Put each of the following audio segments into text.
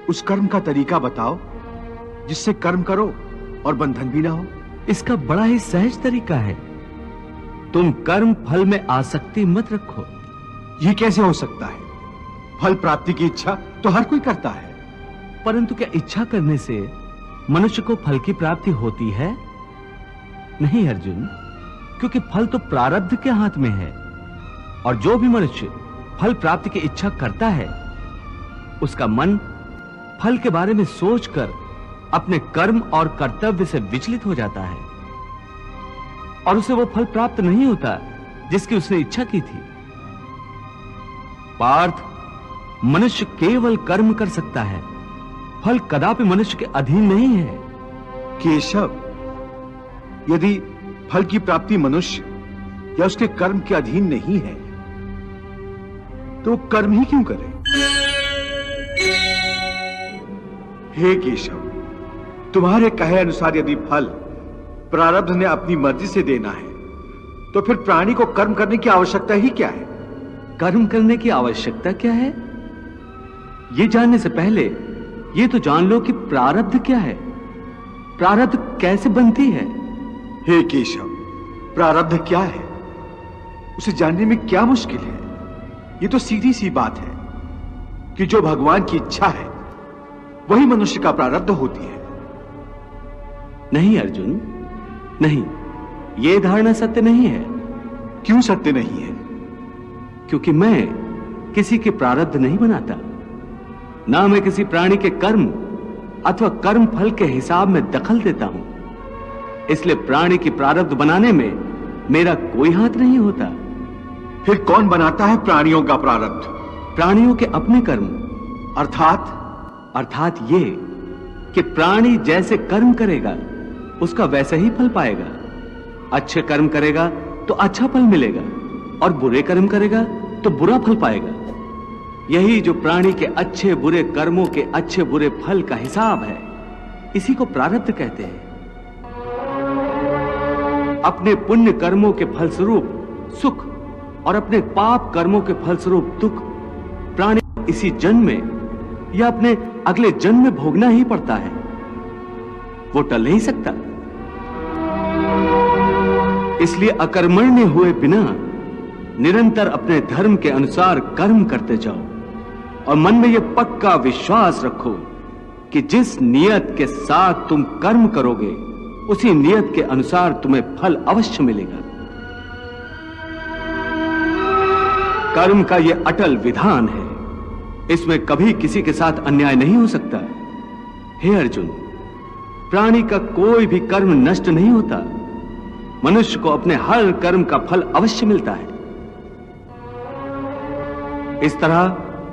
उस कर्म का तरीका बताओ जिससे कर्म करो और बंधन भी ना हो। इसका बड़ा ही सहज तरीका है। तुम कर्म फल में आसक्ति मत रखो। यह कैसे हो सकता है? फल प्राप्ति की इच्छा तो हर कोई करता है। परंतु क्या इच्छा करने से मनुष्य को फल की प्राप्ति होती है? नहीं अर्जुन, क्योंकि फल तो प्रारब्ध के हाथ में है। और जो भी मनुष्य फल प्राप्ति की इच्छा करता है, उसका मन फल के बारे में सोचकर अपने कर्म और कर्तव्य से विचलित हो जाता है और उसे वो फल प्राप्त नहीं होता जिसकी उसने इच्छा की थी। पार्थ, मनुष्य केवल कर्म कर सकता है, फल कदापि मनुष्य के अधीन नहीं है। केशव, यदि फल की प्राप्ति मनुष्य या उसके कर्म के अधीन नहीं है तो कर्म ही क्यों करे? हे केशव, तुम्हारे कहे अनुसार यदि फल प्रारब्ध ने अपनी मर्जी से देना है तो फिर प्राणी को कर्म करने की आवश्यकता ही क्या है? कर्म करने की आवश्यकता क्या है, यह जानने से पहले यह तो जान लो कि प्रारब्ध क्या है, प्रारब्ध कैसे बनती है। हे केशव, प्रारब्ध क्या है उसे जानने में क्या मुश्किल है? यह तो सीधी सी बात है कि जो भगवान की इच्छा है वही मनुष्य का प्रारब्ध होती है। नहीं अर्जुन, नहीं, यह धारणा सत्य नहीं है। क्यों सत्य नहीं है? क्योंकि मैं किसी के प्रारब्ध नहीं बनाता, ना मैं किसी प्राणी के कर्म अथवा कर्म फल के हिसाब में दखल देता हूं। इसलिए प्राणी की प्रारब्ध बनाने में मेरा कोई हाथ नहीं होता। फिर कौन बनाता है प्राणियों का प्रारब्ध? प्राणियों के अपने कर्म। अर्थात ये कि प्राणी जैसे कर्म करेगा उसका वैसा ही फल पाएगा। अच्छे कर्म करेगा तो अच्छा फल मिलेगा और बुरे कर्म करेगा तो बुरा फल पाएगा। यही जो प्राणी के अच्छे बुरे कर्मों के अच्छे बुरे फल का हिसाब है, इसी को प्रारब्ध कहते हैं। अपने पुण्य कर्मों के फलस्वरूप सुख और अपने पाप कर्मों के फलस्वरूप दुख प्राणी इसी जन्म में या अपने अगले जन्म में भोगना ही पड़ता है, वो टल नहीं सकता। इसलिए अकर्मण्य हुए बिना निरंतर अपने धर्म के अनुसार कर्म करते जाओ और मन में यह पक्का विश्वास रखो कि जिस नियत के साथ तुम कर्म करोगे उसी नियत के अनुसार तुम्हें फल अवश्य मिलेगा। कर्म का यह अटल विधान है, इसमें कभी किसी के साथ अन्याय नहीं हो सकता। हे अर्जुन, प्राणी का कोई भी कर्म नष्ट नहीं होता, मनुष्य को अपने हर कर्म का फल अवश्य मिलता है। इस तरह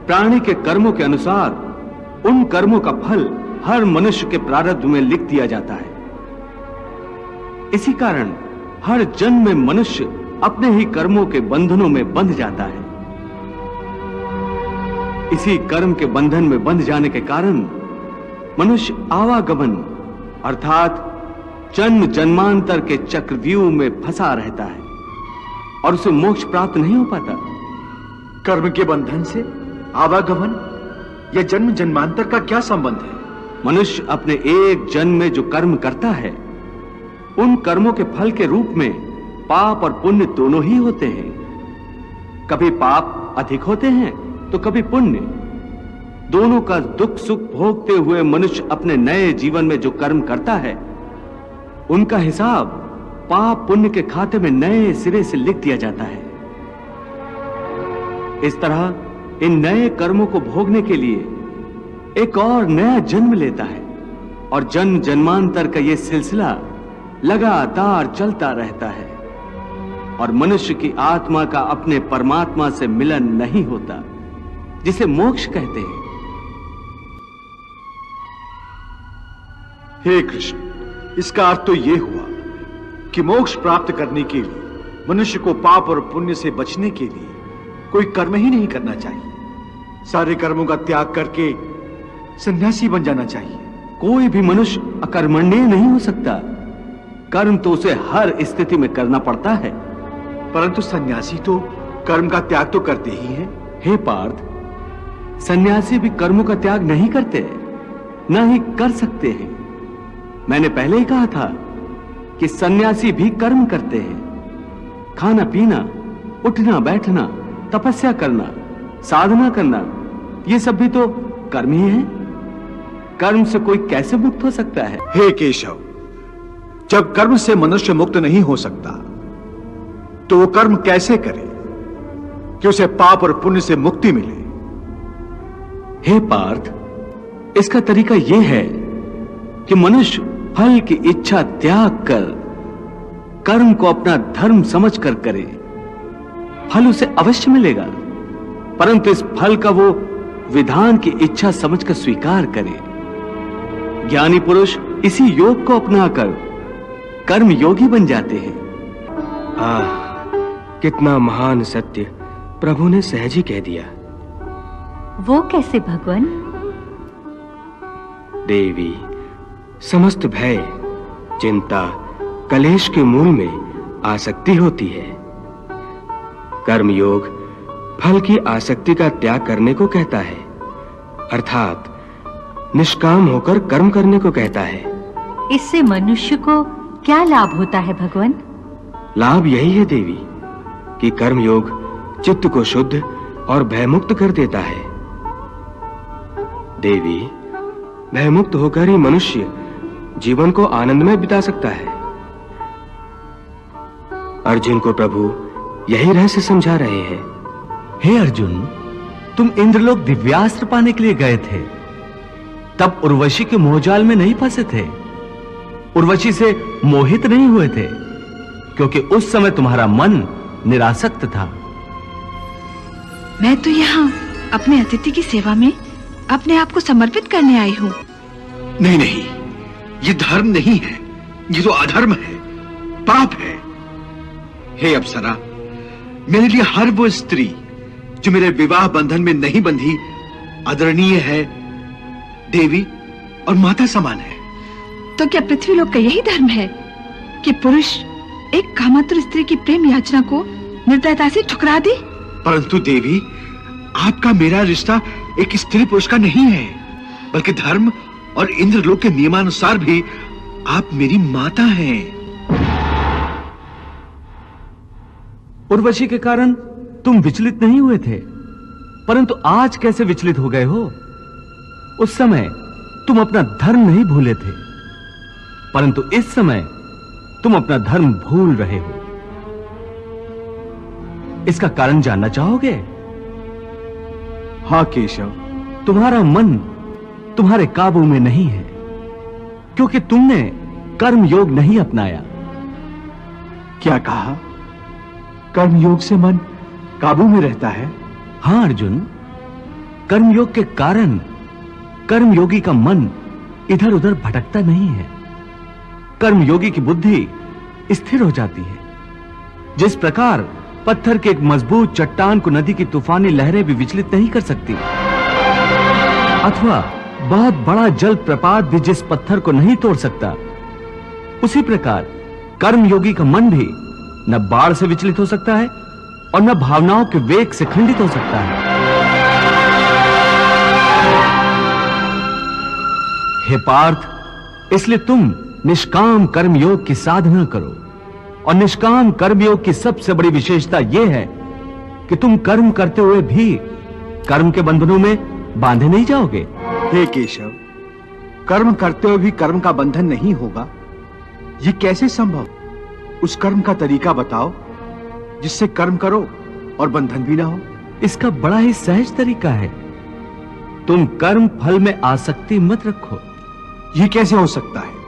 प्राणी के कर्मों के अनुसार उन कर्मों का फल हर मनुष्य के प्रारब्ध में लिख दिया जाता है। इसी कारण हर जन्म में मनुष्य अपने ही कर्मों के बंधनों में बंध जाता है। इसी कर्म के बंधन में बंध जाने के कारण मनुष्य आवागमन अर्थात जन्म जन्मांतर के चक्रव्यूह में फंसा रहता है और उसे मोक्ष प्राप्त नहीं हो पाता। कर्म के बंधन से आवागमन या जन्म जन्मांतर का क्या संबंध है? मनुष्य अपने एक जन्म में जो कर्म करता है उन कर्मों के फल के रूप में पाप और पुण्य दोनों ही होते हैं। कभी पाप अधिक होते हैं तो कभी पुण्य। दोनों का दुख सुख भोगते हुए मनुष्य अपने नए जीवन में जो कर्म करता है उनका हिसाब पाप पुण्य के खाते में नए सिरे से लिख दिया जाता है। इस तरह इन नए कर्मों को भोगने के लिए एक और नया जन्म लेता है और जन्म जन्मांतर का यह सिलसिला लगातार चलता रहता है और मनुष्य की आत्मा का अपने परमात्मा से मिलन नहीं होता, जिसे मोक्ष कहते हैं। हे कृष्ण, इसका अर्थ तो यह हुआ कि मोक्ष प्राप्त करने के लिए मनुष्य को पाप और पुण्य से बचने के लिए कोई कर्म ही नहीं करना चाहिए। सारे कर्मों का त्याग करके सन्यासी बन जाना चाहिए। कोई भी मनुष्य अकर्मण्य नहीं हो सकता, कर्म तो उसे हर स्थिति में करना पड़ता है। परंतु सन्यासी तो कर्म का त्याग तो करते ही हैं। हे पार्थ, सन्यासी भी कर्मों का त्याग नहीं करते। ना ही कर सकते हैं। मैंने पहले ही कहा था कि सन्यासी भी कर्म करते हैं। खाना पीना, उठना बैठना, तपस्या करना, साधना करना, ये सब भी तो कर्म ही है। कर्म से कोई कैसे मुक्त हो सकता है? हे केशव, जब कर्म से मनुष्य मुक्त नहीं हो सकता तो वो कर्म कैसे करे कि उसे पाप और पुण्य से मुक्ति मिले? हे पार्थ, इसका तरीका यह है कि मनुष्य फल की इच्छा त्याग कर कर्म को अपना धर्म समझकर करे। फल उसे अवश्य मिलेगा, परंतु इस फल का वो विधान की इच्छा समझकर स्वीकार करे। ज्ञानी पुरुष इसी योग को अपनाकर कर्म योगी बन जाते हैं। कितना महान सत्य प्रभु ने सहज ही कह दिया। वो कैसे भगवान? देवी, समस्त भय, चिंता, कलेश के मूल में आसक्ति होती है। कर्मयोग फल की आसक्ति का त्याग करने को कहता है, अर्थात निष्काम होकर कर्म करने को कहता है। इससे मनुष्य को क्या लाभ होता है भगवान? लाभ यही है देवी कि कर्मयोग चित्त को शुद्ध और भयमुक्त कर देता है। देवी, भयमुक्त होकर ही मनुष्य जीवन को आनंद में बिता सकता है। अर्जुन को प्रभु यही रहस्य समझा रहे हैं। हे अर्जुन, तुम इंद्रलोक दिव्यास्त्र पाने के लिए गए थे, तब उर्वशी के मोहजाल में नहीं फंसे थे, उर्वशी से मोहित नहीं हुए थे, क्योंकि उस समय तुम्हारा मन निरासक्त था। मैं तो यहाँ अपने अतिथि की सेवा में अपने आप को समर्पित करने आई हूँ। नहीं नहीं, ये धर्म नहीं है, ये तो अधर्म है, पाप है। हे अप्सरा, मेरे लिए हर वो स्त्री जो मेरे विवाह बंधन में नहीं बंधी आदरणीय है, देवी और माता समान है। तो क्या पृथ्वी लोक का यही धर्म है कि पुरुष एक कामातुर स्त्री की प्रेम याचना को निर्दयता से ठुकरा दे? परंतु देवी, आपका मेरा रिश्ता एक स्त्री पुरुष का नहीं है, बल्कि धर्म और इंद्रलोक के नियमानुसार भी आप मेरी माता हैं। उर्वशी के कारण तुम विचलित नहीं हुए थे, परंतु आज कैसे विचलित हो गए हो? उस समय तुम अपना धर्म नहीं भूले थे, परंतु इस समय तुम अपना धर्म भूल रहे हो। इसका कारण जानना चाहोगे? हाँ केशव। तुम्हारा मन तुम्हारे काबू में नहीं है, क्योंकि तुमने कर्म योग नहीं अपनाया। क्या कहा? कर्मयोग से मन काबू में रहता है? हां अर्जुन, कर्मयोग के कारण कर्मयोगी का मन इधर उधर भटकता नहीं है। कर्मयोगी की बुद्धि स्थिर हो जाती है। जिस प्रकार पत्थर के एक मजबूत चट्टान को नदी की तूफानी लहरें भी विचलित नहीं कर सकती, अथवा बहुत बड़ा जल प्रपात भी जिस पत्थर को नहीं तोड़ सकता, उसी प्रकार कर्मयोगी का मन भी न बाढ़ से विचलित हो सकता है और न भावनाओं के वेग से खंडित हो सकता है। हे पार्थ, इसलिए तुम निष्काम कर्मयोग की साधना करो, और निष्काम कर्मयोग की सबसे बड़ी विशेषता यह है कि तुम कर्म करते हुए भी कर्म के बंधनों में बांधे नहीं जाओगे। हे केशव, कर्म करते हुए भी कर्म का बंधन नहीं होगा, ये कैसे संभव? उस कर्म का तरीका बताओ जिससे कर्म करो और बंधन भी ना हो। इसका बड़ा ही सहज तरीका है। तुम कर्म फल में आसक्ति मत रखो। ये कैसे हो सकता है?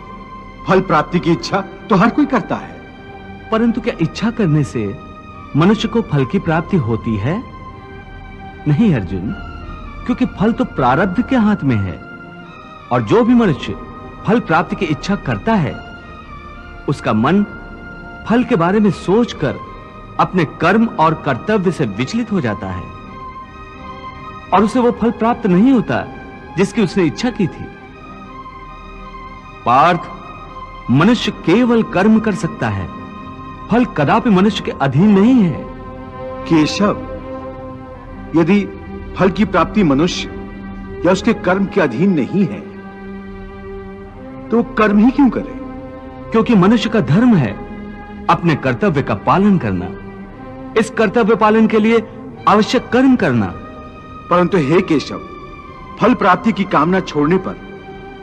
फल प्राप्ति की इच्छा तो हर कोई करता है। परंतु क्या इच्छा करने से मनुष्य को फल की प्राप्ति होती है? नहीं अर्जुन, क्योंकि फल तो प्रारब्ध के हाथ में है, और जो भी मनुष्य फल प्राप्ति की इच्छा करता है, उसका मन फल के बारे में सोचकर अपने कर्म और कर्तव्य से विचलित हो जाता है, और उसे वो फल प्राप्त नहीं होता जिसकी उसने इच्छा की थी। पार्थ, मनुष्य केवल कर्म कर सकता है, फल कदापि मनुष्य के अधीन नहीं है। केशव, यदि फल की प्राप्ति मनुष्य या उसके कर्म के अधीन नहीं है, तो कर्म ही क्यों करे? क्योंकि मनुष्य का धर्म है अपने कर्तव्य का पालन करना। इस कर्तव्य पालन के लिए आवश्यक कर्म करना। परंतु हे केशव, फल प्राप्ति की कामना छोड़ने पर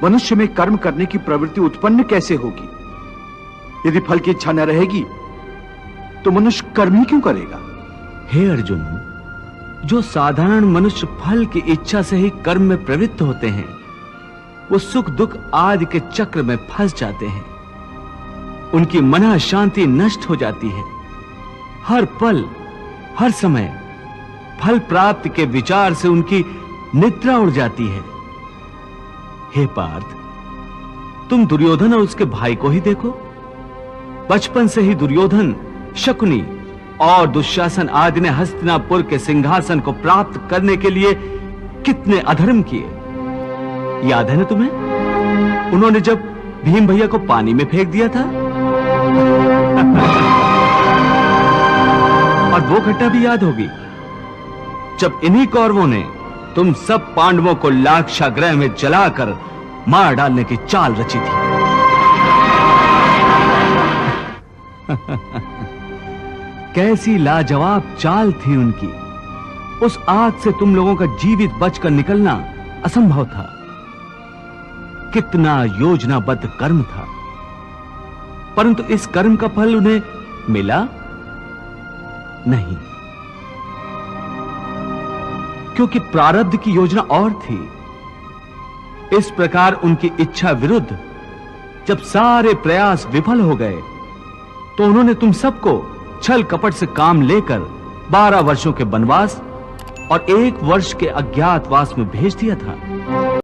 मनुष्य में कर्म करने की प्रवृत्ति उत्पन्न कैसे होगी? यदि फल की इच्छा न रहेगी तो मनुष्य कर्म ही क्यों करेगा? हे अर्जुन, जो साधारण मनुष्य फल की इच्छा से ही कर्म में प्रवृत्त होते हैं, वो सुख दुख आदि के चक्र में फंस जाते हैं। उनकी मन शांति नष्ट हो जाती है। हर पल हर समय फल प्राप्ति के विचार से उनकी निद्रा उड़ जाती है। हे पार्थ, तुम दुर्योधन और उसके भाई को ही देखो। बचपन से ही दुर्योधन, शकुनी और दुशासन आदि ने हस्तिनापुर के सिंहासन को प्राप्त करने के लिए कितने अधर्म किए, याद है ना तुम्हें? उन्होंने जब भीम भैया को पानी में फेंक दिया था और वो घटना भी याद होगी जब इन्हीं कौरवों ने तुम सब पांडवों को लाक्षागृह में जलाकर मार डालने की चाल रची थी। कैसी लाजवाब चाल थी उनकी। उस आग से तुम लोगों का जीवित बचकर निकलना असंभव था। कितना योजनाबद्ध कर्म था, परंतु इस कर्म का फल उन्हें मिला नहीं, क्योंकि प्रारब्ध की योजना और थी। इस प्रकार उनकी इच्छा विरुद्ध जब सारे प्रयास विफल हो गए तो उन्होंने तुम सबको छल कपट से काम लेकर 12 वर्षों के वनवास और 1 वर्ष के अज्ञातवास में भेज दिया था।